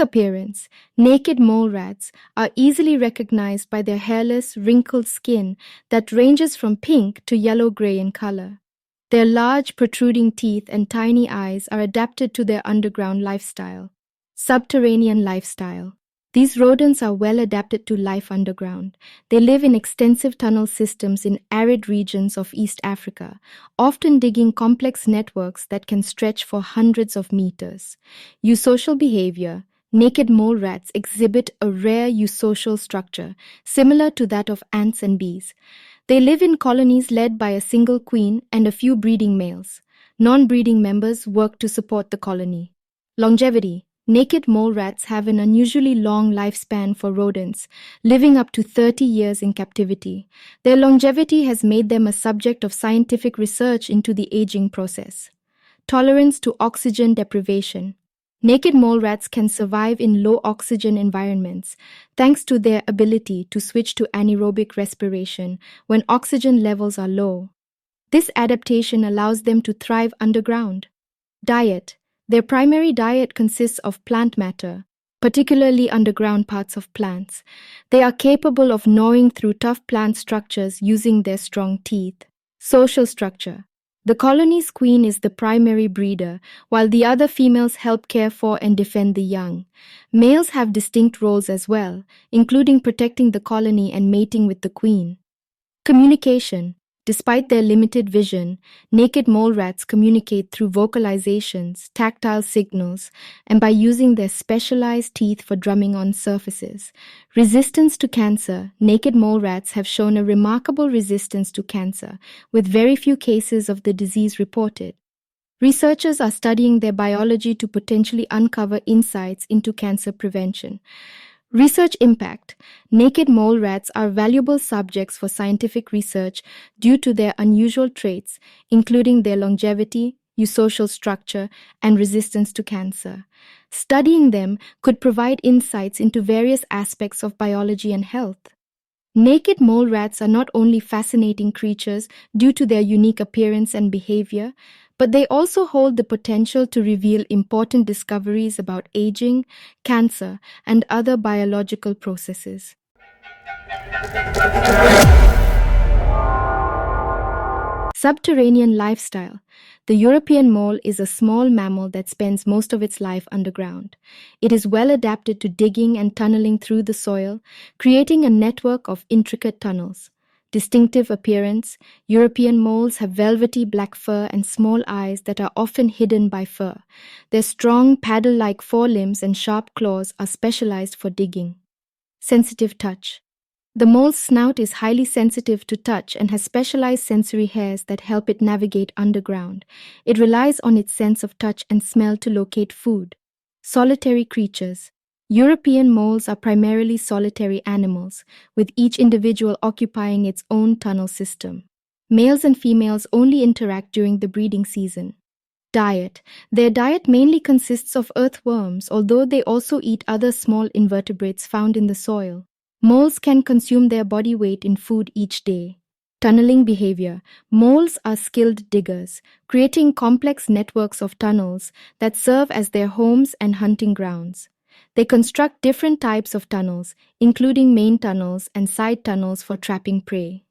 appearance, naked mole rats are easily recognized by their hairless, wrinkled skin that ranges from pink to yellow-gray in color. Their large, protruding teeth and tiny eyes are adapted to their underground lifestyle. Subterranean lifestyle. These rodents are well adapted to life underground. They live in extensive tunnel systems in arid regions of East Africa, often digging complex networks that can stretch for hundreds of meters. Eusocial behavior. Naked mole rats exhibit a rare eusocial structure, similar to that of ants and bees. They live in colonies led by a single queen and a few breeding males. Non-breeding members work to support the colony. Longevity. Naked mole rats have an unusually long lifespan for rodents, living up to 30 years in captivity. Their longevity has made them a subject of scientific research into the aging process. Tolerance to oxygen deprivation. Naked mole rats can survive in low-oxygen environments thanks to their ability to switch to anaerobic respiration when oxygen levels are low. This adaptation allows them to thrive underground. Diet. Their primary diet consists of plant matter, particularly underground parts of plants. They are capable of gnawing through tough plant structures using their strong teeth. Social structure. The colony's queen is the primary breeder, while the other females help care for and defend the young. Males have distinct roles as well, including protecting the colony and mating with the queen. Communication. Despite their limited vision, naked mole rats communicate through vocalizations, tactile signals, and by using their specialized teeth for drumming on surfaces. Resistance to cancer. Naked mole rats have shown a remarkable resistance to cancer, with very few cases of the disease reported. Researchers are studying their biology to potentially uncover insights into cancer prevention. Research impact. Naked mole rats are valuable subjects for scientific research due to their unusual traits, including their longevity, eusocial structure, and resistance to cancer. Studying them could provide insights into various aspects of biology and health. Naked mole rats are not only fascinating creatures due to their unique appearance and behavior, but they also hold the potential to reveal important discoveries about aging, cancer, and other biological processes. Subterranean lifestyle. The European mole is a small mammal that spends most of its life underground. It is well adapted to digging and tunneling through the soil, creating a network of intricate tunnels. Distinctive appearance. European moles have velvety black fur and small eyes that are often hidden by fur. Their strong paddle-like forelimbs and sharp claws are specialized for digging. Sensitive touch. The mole's snout is highly sensitive to touch and has specialized sensory hairs that help it navigate underground. It relies on its sense of touch and smell to locate food. Solitary creatures. European moles are primarily solitary animals, with each individual occupying its own tunnel system. Males and females only interact during the breeding season. Diet. Their diet mainly consists of earthworms, although they also eat other small invertebrates found in the soil. Moles can consume their body weight in food each day. Tunneling behavior. Moles are skilled diggers, creating complex networks of tunnels that serve as their homes and hunting grounds. They construct different types of tunnels, including main tunnels and side tunnels for trapping prey.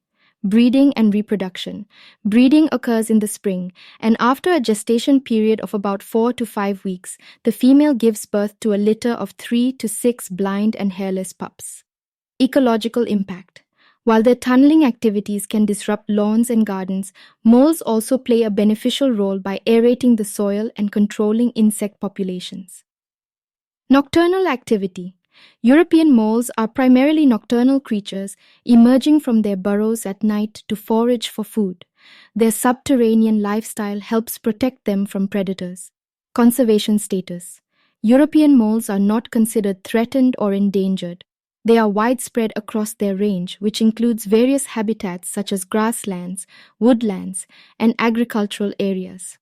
Breeding and reproduction. Breeding occurs in the spring, and after a gestation period of about 4 to 5 weeks, the female gives birth to a litter of 3 to 6 blind and hairless pups. Ecological impact. While their tunneling activities can disrupt lawns and gardens, moles also play a beneficial role by aerating the soil and controlling insect populations. Nocturnal activity. European moles are primarily nocturnal creatures, emerging from their burrows at night to forage for food. Their subterranean lifestyle helps protect them from predators. Conservation status. European moles are not considered threatened or endangered. They are widespread across their range, which includes various habitats such as grasslands, woodlands, and agricultural areas.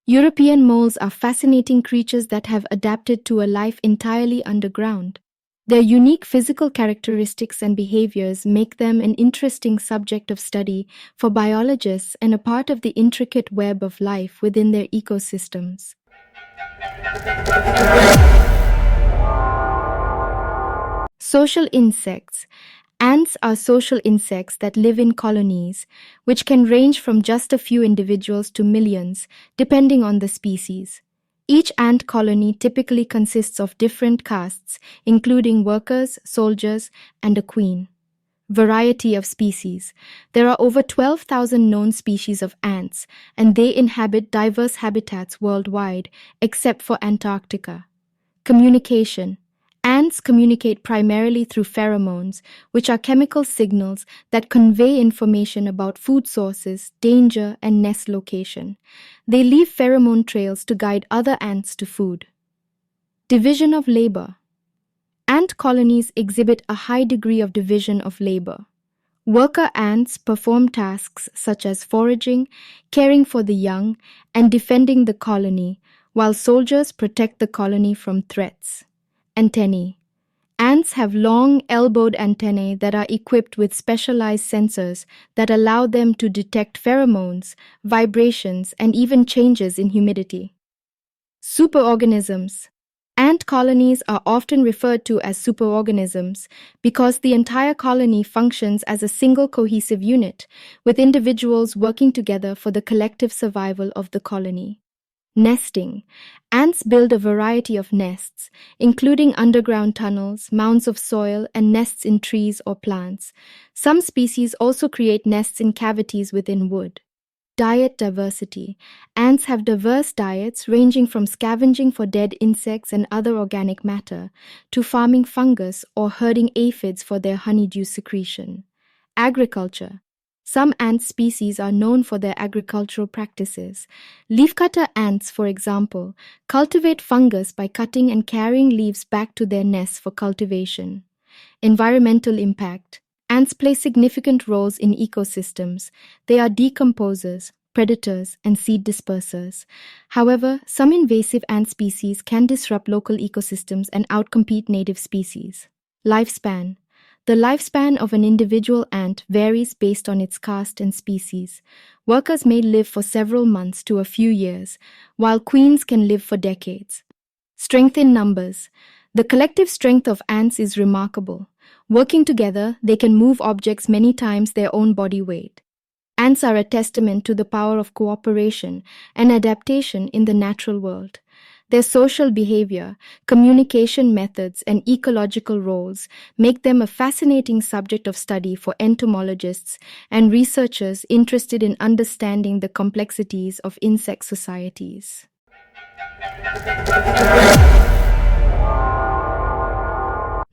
European moles are fascinating creatures that have adapted to a life entirely underground. Their unique physical characteristics and behaviors make them an interesting subject of study for biologists and a part of the intricate web of life within their ecosystems. Social insects. Ants are social insects that live in colonies, which can range from just a few individuals to millions, depending on the species. Each ant colony typically consists of different castes, including workers, soldiers, and a queen. Variety of species. There are over 12,000 known species of ants, and they inhabit diverse habitats worldwide, except for Antarctica. Communication. Ants communicate primarily through pheromones, which are chemical signals that convey information about food sources, danger, and nest location. They leave pheromone trails to guide other ants to food. Division of labor. Ant colonies exhibit a high degree of division of labor. Worker ants perform tasks such as foraging, caring for the young, and defending the colony, while soldiers protect the colony from threats. Antennae. Ants have long, elbowed antennae that are equipped with specialized sensors that allow them to detect pheromones, vibrations, and even changes in humidity. Superorganisms. Ant colonies are often referred to as superorganisms because the entire colony functions as a single cohesive unit, with individuals working together for the collective survival of the colony. Nesting. Ants build a variety of nests, including underground tunnels, mounds of soil, and nests in trees or plants. Some species also create nests in cavities within wood. Diet diversity. Ants have diverse diets ranging from scavenging for dead insects and other organic matter to farming fungus or herding aphids for their honeydew secretion. Agriculture. Some ant species are known for their agricultural practices. Leafcutter ants, for example, cultivate fungus by cutting and carrying leaves back to their nests for cultivation. Environmental impact. Ants play significant roles in ecosystems. They are decomposers, predators, and seed dispersers. However, some invasive ant species can disrupt local ecosystems and outcompete native species. Lifespan. The lifespan of an individual ant varies based on its caste and species. Workers may live for several months to a few years, while queens can live for decades. Strength in numbers. The collective strength of ants is remarkable. Working together, they can move objects many times their own body weight. Ants are a testament to the power of cooperation and adaptation in the natural world. Their social behavior, communication methods, and ecological roles make them a fascinating subject of study for entomologists and researchers interested in understanding the complexities of insect societies.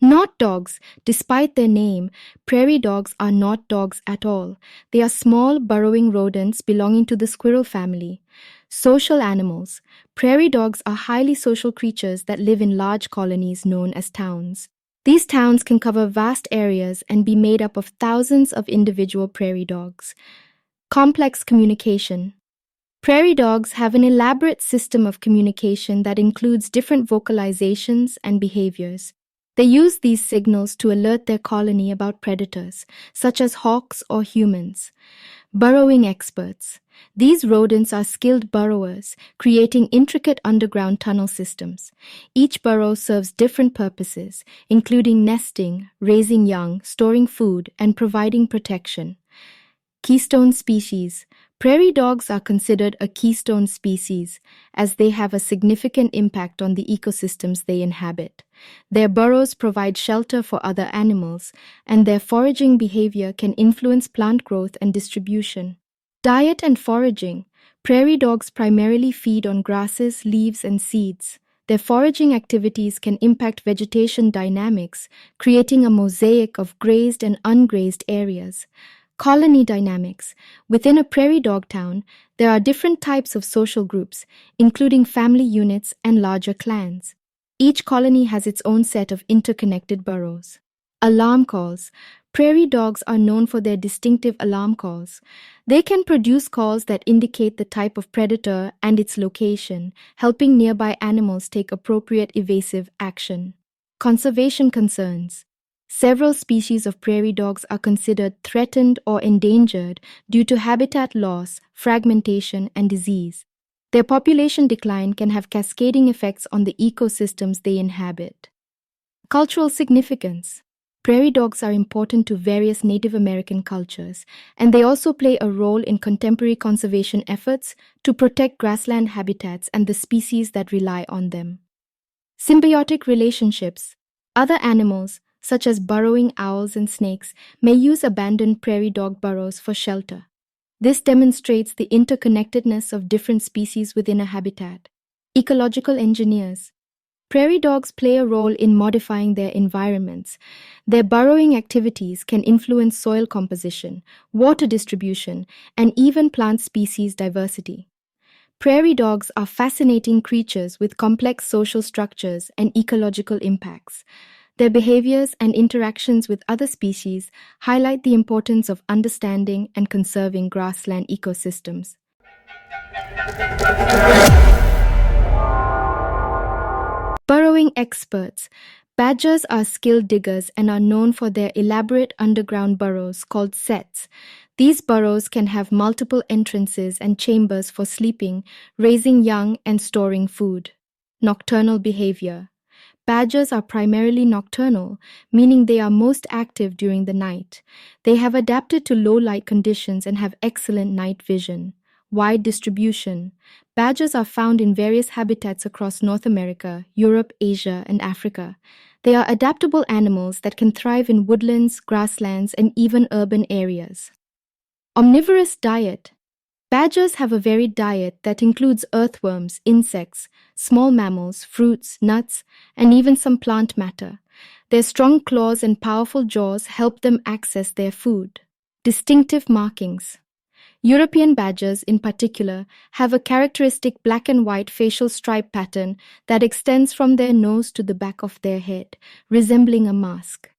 Not dogs. Despite their name, prairie dogs are not dogs at all. They are small, burrowing rodents belonging to the squirrel family. Social animals. Prairie dogs are highly social creatures that live in large colonies known as towns. These towns can cover vast areas and be made up of thousands of individual prairie dogs. Complex communication. Prairie dogs have an elaborate system of communication that includes different vocalizations and behaviors. They use these signals to alert their colony about predators, such as hawks or humans. Burrowing experts. These rodents are skilled burrowers, creating intricate underground tunnel systems. Each burrow serves different purposes, including nesting, raising young, storing food, and providing protection. Keystone species. Prairie dogs are considered a keystone species, as they have a significant impact on the ecosystems they inhabit. Their burrows provide shelter for other animals, and their foraging behavior can influence plant growth and distribution. Diet and foraging. Prairie dogs primarily feed on grasses, leaves, and seeds. Their foraging activities can impact vegetation dynamics, creating a mosaic of grazed and ungrazed areas. Colony dynamics. Within a prairie dog town, there are different types of social groups, including family units and larger clans. Each colony has its own set of interconnected burrows. Alarm calls. Prairie dogs are known for their distinctive alarm calls. They can produce calls that indicate the type of predator and its location, helping nearby animals take appropriate evasive action. Conservation concerns. Several species of prairie dogs are considered threatened or endangered due to habitat loss, fragmentation, and disease. Their population decline can have cascading effects on the ecosystems they inhabit. Cultural significance. Prairie dogs are important to various Native American cultures, and they also play a role in contemporary conservation efforts to protect grassland habitats and the species that rely on them. Symbiotic relationships. Other animals, such as burrowing owls and snakes, may use abandoned prairie dog burrows for shelter. This demonstrates the interconnectedness of different species within a habitat. Ecological engineers. Prairie dogs play a role in modifying their environments. Their burrowing activities can influence soil composition, water distribution, and even plant species diversity. Prairie dogs are fascinating creatures with complex social structures and ecological impacts. Their behaviors and interactions with other species highlight the importance of understanding and conserving grassland ecosystems. Burrowing experts. Badgers are skilled diggers and are known for their elaborate underground burrows called setts. These burrows can have multiple entrances and chambers for sleeping, raising young, and storing food. Nocturnal behavior. Badgers are primarily nocturnal, meaning they are most active during the night. They have adapted to low light conditions and have excellent night vision. Wide distribution. Badgers are found in various habitats across North America, Europe, Asia, and Africa. They are adaptable animals that can thrive in woodlands, grasslands, and even urban areas. Omnivorous diet. Badgers have a varied diet that includes earthworms, insects, small mammals, fruits, nuts, and even some plant matter. Their strong claws and powerful jaws help them access their food. Distinctive markings. European badgers, in particular, have a characteristic black and white facial stripe pattern that extends from their nose to the back of their head, resembling a mask.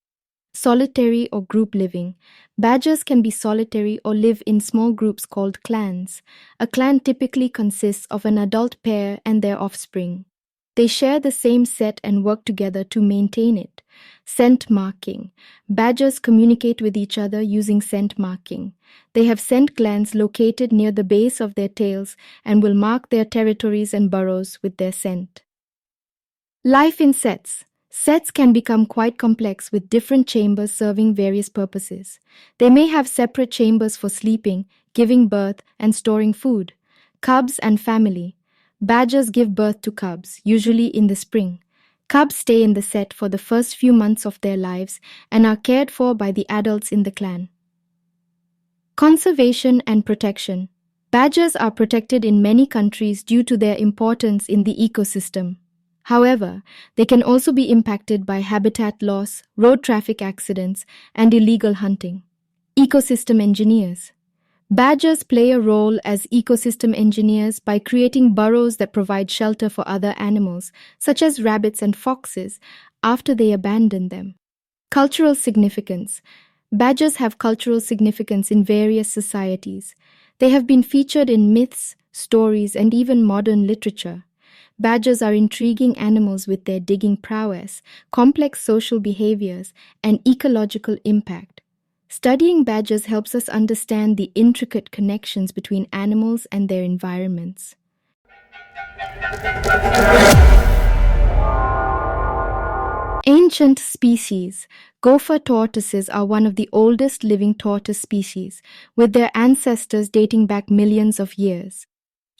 Solitary or group living. Badgers can be solitary or live in small groups called clans. A clan typically consists of an adult pair and their offspring. They share the same set and work together to maintain it. Scent marking. Badgers communicate with each other using scent marking. They have scent glands located near the base of their tails and will mark their territories and burrows with their scent. Life in setts. Setts can become quite complex with different chambers serving various purposes. They may have separate chambers for sleeping, giving birth, and storing food. Cubs and family. Badgers give birth to cubs, usually in the spring. Cubs stay in the set for the first few months of their lives and are cared for by the adults in the clan. Conservation and protection. Badgers are protected in many countries due to their importance in the ecosystem. However, they can also be impacted by habitat loss, road traffic accidents, and illegal hunting. Ecosystem engineers. Badgers play a role as ecosystem engineers by creating burrows that provide shelter for other animals, such as rabbits and foxes, after they abandon them. Cultural significance. Badgers have cultural significance in various societies. They have been featured in myths, stories, and even modern literature. Badgers are intriguing animals with their digging prowess, complex social behaviors, and ecological impact. Studying badgers helps us understand the intricate connections between animals and their environments. Ancient species. Gopher tortoises are one of the oldest living tortoise species, with their ancestors dating back millions of years.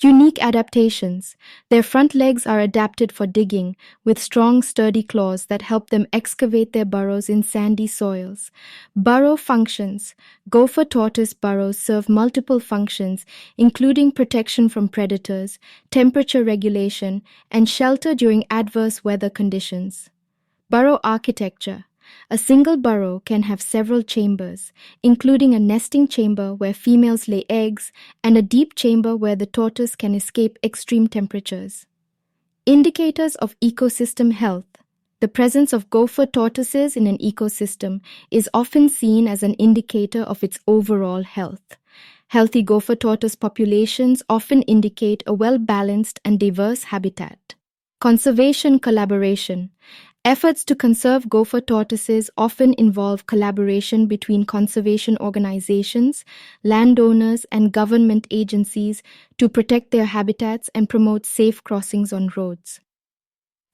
Unique adaptations. Their front legs are adapted for digging, with strong, sturdy claws that help them excavate their burrows in sandy soils. Burrow functions. Gopher tortoise burrows serve multiple functions, including protection from predators, temperature regulation, and shelter during adverse weather conditions. Burrow architecture. A single burrow can have several chambers, including a nesting chamber where females lay eggs and a deep chamber where the tortoise can escape extreme temperatures. Indicators of ecosystem health. The presence of gopher tortoises in an ecosystem is often seen as an indicator of its overall health. Healthy gopher tortoise populations often indicate a well-balanced and diverse habitat. Conservation collaboration. Efforts to conserve gopher tortoises often involve collaboration between conservation organizations, landowners, and government agencies to protect their habitats and promote safe crossings on roads.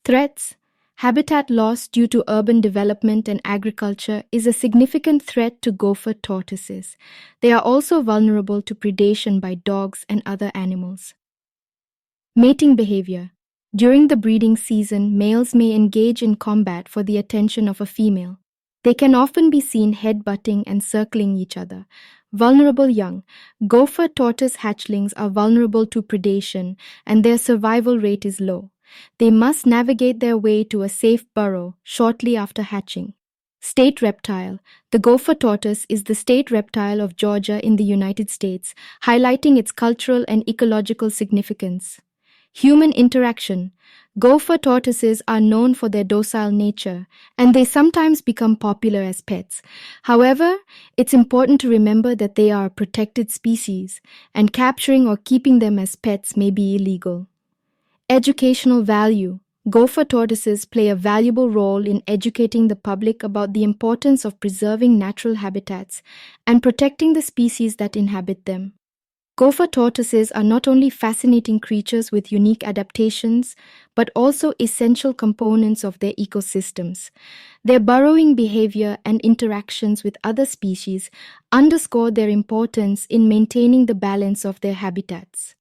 Threats. Habitat loss due to urban development and agriculture is a significant threat to gopher tortoises. They are also vulnerable to predation by dogs and other animals. Mating behavior. During the breeding season, males may engage in combat for the attention of a female. They can often be seen headbutting and circling each other. Vulnerable young. Gopher tortoise hatchlings are vulnerable to predation and their survival rate is low. They must navigate their way to a safe burrow shortly after hatching. State reptile. The gopher tortoise is the state reptile of Georgia in the United States, highlighting its cultural and ecological significance. Human interaction. Gopher tortoises are known for their docile nature, and they sometimes become popular as pets. However, it's important to remember that they are a protected species, and capturing or keeping them as pets may be illegal. Educational value. Gopher tortoises play a valuable role in educating the public about the importance of preserving natural habitats and protecting the species that inhabit them. Gopher tortoises are not only fascinating creatures with unique adaptations, but also essential components of their ecosystems. Their burrowing behavior and interactions with other species underscore their importance in maintaining the balance of their habitats.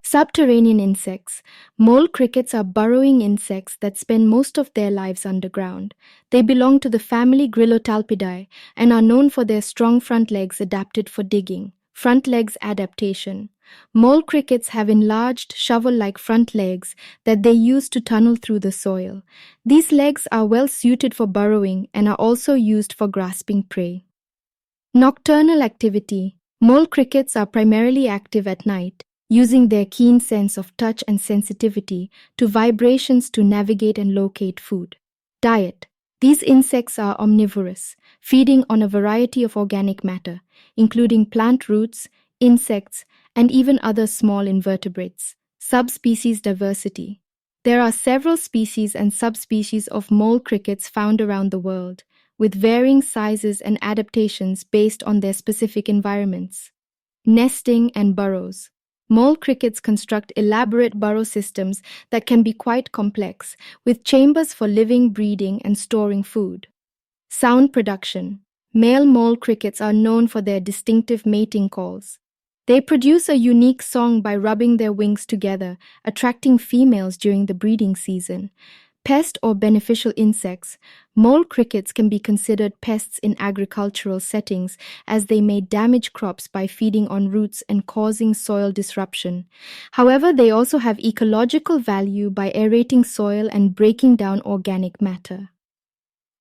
Subterranean insects. Mole crickets are burrowing insects that spend most of their lives underground. They belong to the family Grillotalpidae and are known for their strong front legs adapted for digging. Front legs adaptation. Mole crickets have enlarged shovel-like front legs that they use to tunnel through the soil. These legs are well suited for burrowing and are also used for grasping prey. Nocturnal activity. Mole crickets are primarily active at night, using their keen sense of touch and sensitivity to vibrations to navigate and locate food. Diet. These insects are omnivorous, feeding on a variety of organic matter, including plant roots, insects, and even other small invertebrates. Subspecies diversity. There are several species and subspecies of mole crickets found around the world, with varying sizes and adaptations based on their specific environments. Nesting and burrows. Mole crickets construct elaborate burrow systems that can be quite complex, with chambers for living, breeding, and storing food. Sound production. Male mole crickets are known for their distinctive mating calls. They produce a unique song by rubbing their wings together, attracting females during the breeding season. Pest or beneficial insects. Mole crickets can be considered pests in agricultural settings as they may damage crops by feeding on roots and causing soil disruption. However, they also have ecological value by aerating soil and breaking down organic matter.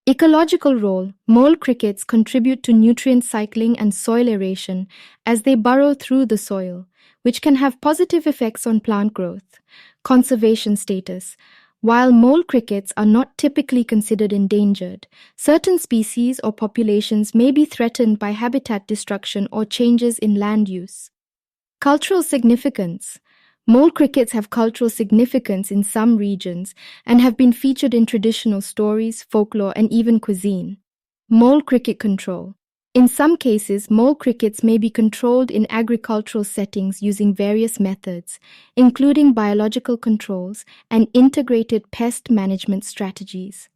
Ecological role. Mole crickets contribute to nutrient cycling and soil aeration as they burrow through the soil, which can have positive effects on plant growth. Conservation status. While mole crickets are not typically considered endangered, certain species or populations may be threatened by habitat destruction or changes in land use. Cultural significance. Mole crickets have cultural significance in some regions and have been featured in traditional stories, folklore, and even cuisine. Mole cricket control. In some cases, mole crickets may be controlled in agricultural settings using various methods, including biological controls and integrated pest management strategies.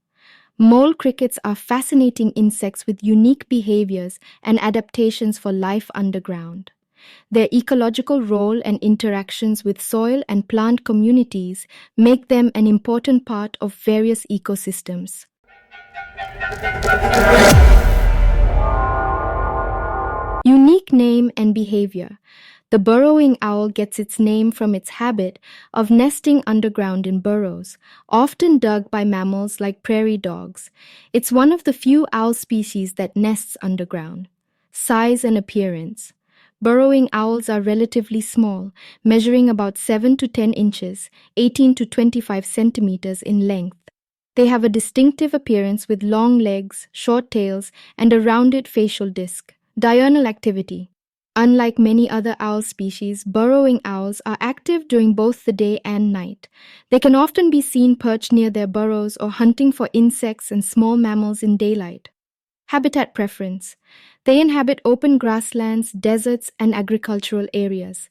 Mole crickets are fascinating insects with unique behaviors and adaptations for life underground. Their ecological role and interactions with soil and plant communities make them an important part of various ecosystems. Unique name and behavior. The burrowing owl gets its name from its habit of nesting underground in burrows, often dug by mammals like prairie dogs. It's one of the few owl species that nests underground. Size and appearance. Burrowing owls are relatively small, measuring about 7 to 10 inches, 18 to 25 centimeters in length. They have a distinctive appearance with long legs, short tails, and a rounded facial disc. Diurnal activity. Unlike many other owl species, burrowing owls are active during both the day and night. They can often be seen perched near their burrows or hunting for insects and small mammals in daylight. Habitat preference. They inhabit open grasslands, deserts, and agricultural areas.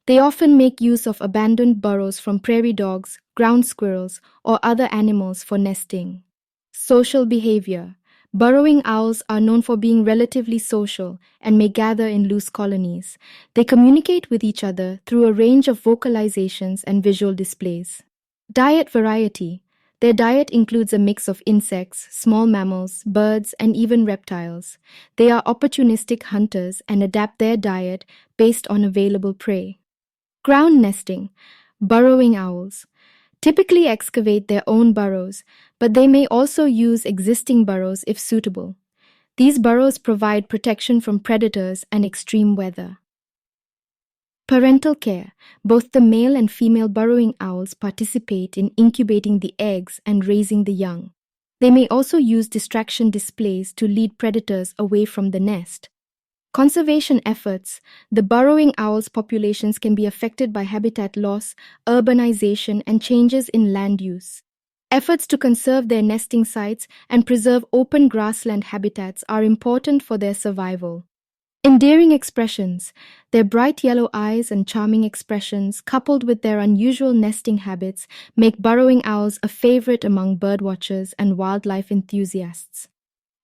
They often make use of abandoned burrows from prairie dogs, ground squirrels, or other animals for nesting. Social behavior. Burrowing owls are known for being relatively social and may gather in loose colonies. They communicate with each other through a range of vocalizations and visual displays. Diet variety. Their diet includes a mix of insects, small mammals, birds, and even reptiles. They are opportunistic hunters and adapt their diet based on available prey. Ground nesting. Burrowing owls typically excavate their own burrows, but they may also use existing burrows if suitable. These burrows provide protection from predators and extreme weather. Parental care. Both the male and female burrowing owls participate in incubating the eggs and raising the young. They may also use distraction displays to lead predators away from the nest. Conservation efforts. The burrowing owls' populations can be affected by habitat loss, urbanization, and changes in land use. Efforts to conserve their nesting sites and preserve open grassland habitats are important for their survival. Endearing expressions. Their bright yellow eyes and charming expressions, coupled with their unusual nesting habits, make burrowing owls a favorite among birdwatchers and wildlife enthusiasts.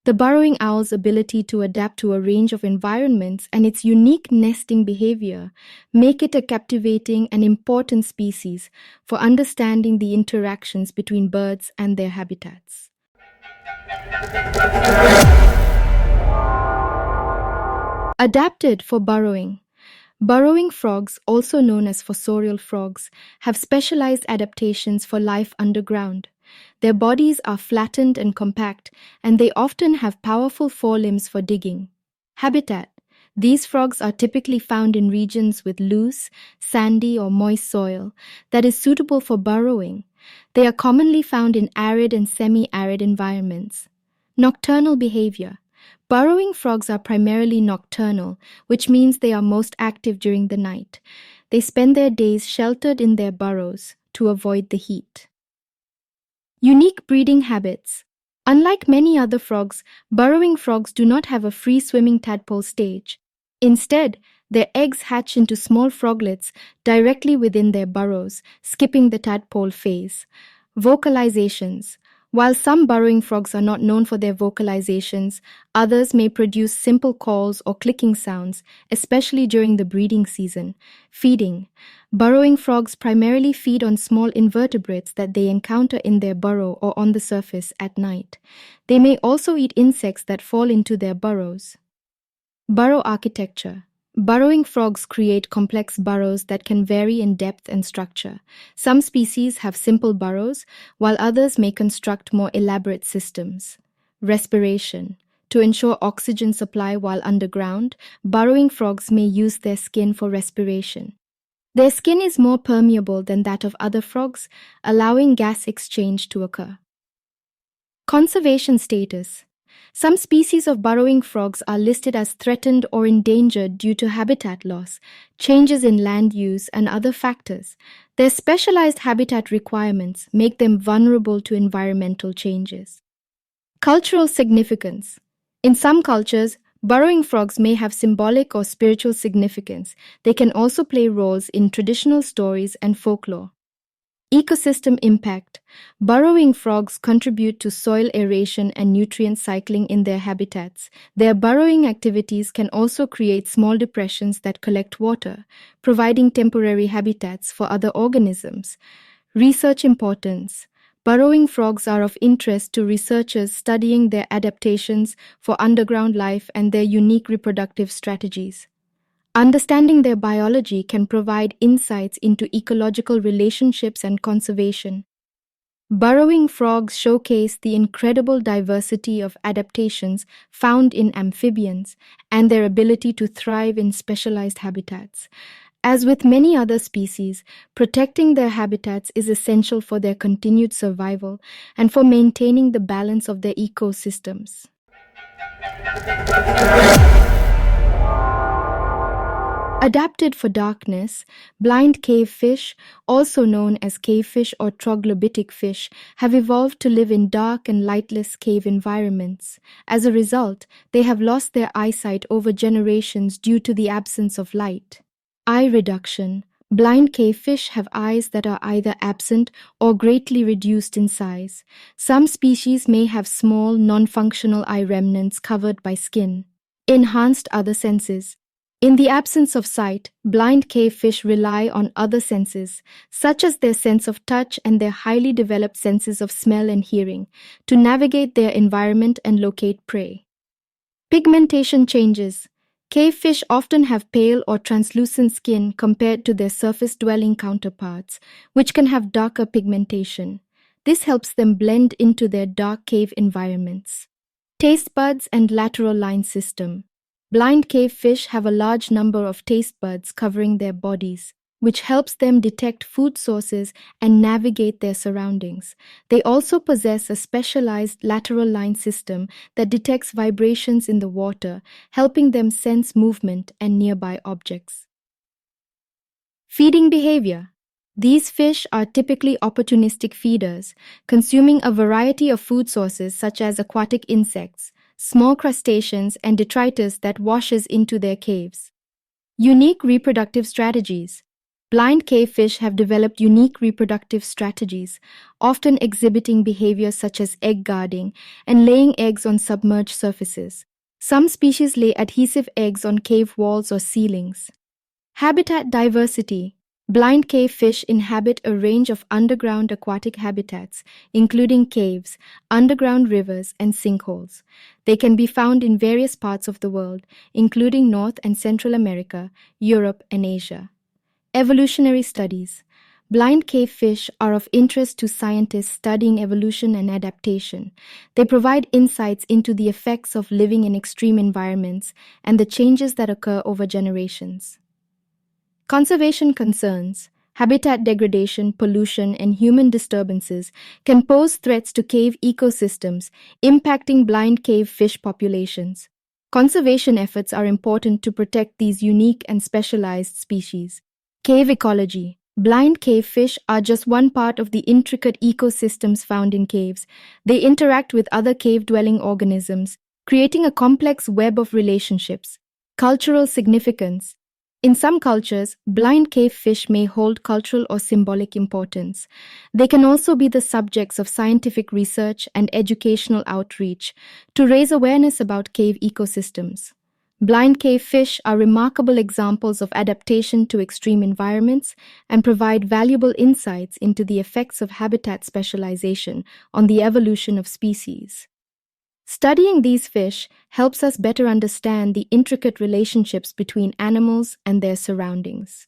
The burrowing owl's ability to adapt to a range of environments and its unique nesting behavior make it a captivating and important species for understanding the interactions between birds and their habitats. Adapted for burrowing. Burrowing frogs, also known as fossorial frogs, have specialized adaptations for life underground. Their bodies are flattened and compact, and they often have powerful forelimbs for digging. Habitat. These frogs are typically found in regions with loose, sandy, or moist soil that is suitable for burrowing. They are commonly found in arid and semi-arid environments. Nocturnal behavior. Burrowing frogs are primarily nocturnal, which means they are most active during the night. They spend their days sheltered in their burrows to avoid the heat. Unique breeding habits. Unlike many other frogs, burrowing frogs do not have a free-swimming tadpole stage. Instead, their eggs hatch into small froglets directly within their burrows, skipping the tadpole phase. Vocalizations. While some burrowing frogs are not known for their vocalizations, others may produce simple calls or clicking sounds, especially during the breeding season. Feeding. Burrowing frogs primarily feed on small invertebrates that they encounter in their burrow or on the surface at night. They may also eat insects that fall into their burrows. Burrow architecture. Burrowing frogs create complex burrows that can vary in depth and structure. Some species have simple burrows, while others may construct more elaborate systems. Respiration. To ensure oxygen supply while underground, burrowing frogs may use their skin for respiration. Their skin is more permeable than that of other frogs, allowing gas exchange to occur. Conservation status. Some species of burrowing frogs are listed as threatened or endangered due to habitat loss, changes in land use, and other factors. Their specialized habitat requirements make them vulnerable to environmental changes. Cultural significance. In some cultures, burrowing frogs may have symbolic or spiritual significance. They can also play roles in traditional stories and folklore. Ecosystem impact. Burrowing frogs contribute to soil aeration and nutrient cycling in their habitats. Their burrowing activities can also create small depressions that collect water, providing temporary habitats for other organisms. Research importance. Burrowing frogs are of interest to researchers studying their adaptations for underground life and their unique reproductive strategies. Understanding their biology can provide insights into ecological relationships and conservation. Burrowing frogs showcase the incredible diversity of adaptations found in amphibians and their ability to thrive in specialized habitats. As with many other species, protecting their habitats is essential for their continued survival and for maintaining the balance of their ecosystems. Adapted for darkness, blind cave fish, also known as cavefish or troglodytic fish, have evolved to live in dark and lightless cave environments. As a result, they have lost their eyesight over generations due to the absence of light. Eye reduction. Blind cavefish have eyes that are either absent or greatly reduced in size. Some species may have small, non-functional eye remnants covered by skin. Enhanced other senses. In the absence of sight, blind cavefish rely on other senses, such as their sense of touch and their highly developed senses of smell and hearing, to navigate their environment and locate prey. Pigmentation changes. Cavefish often have pale or translucent skin compared to their surface-dwelling counterparts, which can have darker pigmentation. This helps them blend into their dark cave environments. Taste buds and lateral line system. Blind cavefish have a large number of taste buds covering their bodies, which helps them detect food sources and navigate their surroundings. They also possess a specialized lateral line system that detects vibrations in the water, helping them sense movement and nearby objects. Feeding behavior. These fish are typically opportunistic feeders, consuming a variety of food sources such as aquatic insects, small crustaceans, and detritus that washes into their caves. Unique reproductive strategies. Blind cavefish have developed unique reproductive strategies, often exhibiting behaviors such as egg guarding and laying eggs on submerged surfaces. Some species lay adhesive eggs on cave walls or ceilings. Habitat diversity. Blind cavefish inhabit a range of underground aquatic habitats, including caves, underground rivers, and sinkholes. They can be found in various parts of the world, including North and Central America, Europe, and Asia. Evolutionary studies. Blind cavefish are of interest to scientists studying evolution and adaptation. They provide insights into the effects of living in extreme environments and the changes that occur over generations. Conservation concerns. Habitat degradation, pollution, and human disturbances can pose threats to cave ecosystems, impacting blind cavefish populations. Conservation efforts are important to protect these unique and specialized species. Cave ecology. Blind cavefish are just one part of the intricate ecosystems found in caves. They interact with other cave-dwelling organisms, creating a complex web of relationships. Cultural significance. In some cultures, blind cavefish may hold cultural or symbolic importance. They can also be the subjects of scientific research and educational outreach to raise awareness about cave ecosystems. Blind cavefish are remarkable examples of adaptation to extreme environments and provide valuable insights into the effects of habitat specialization on the evolution of species. Studying these fish helps us better understand the intricate relationships between animals and their surroundings.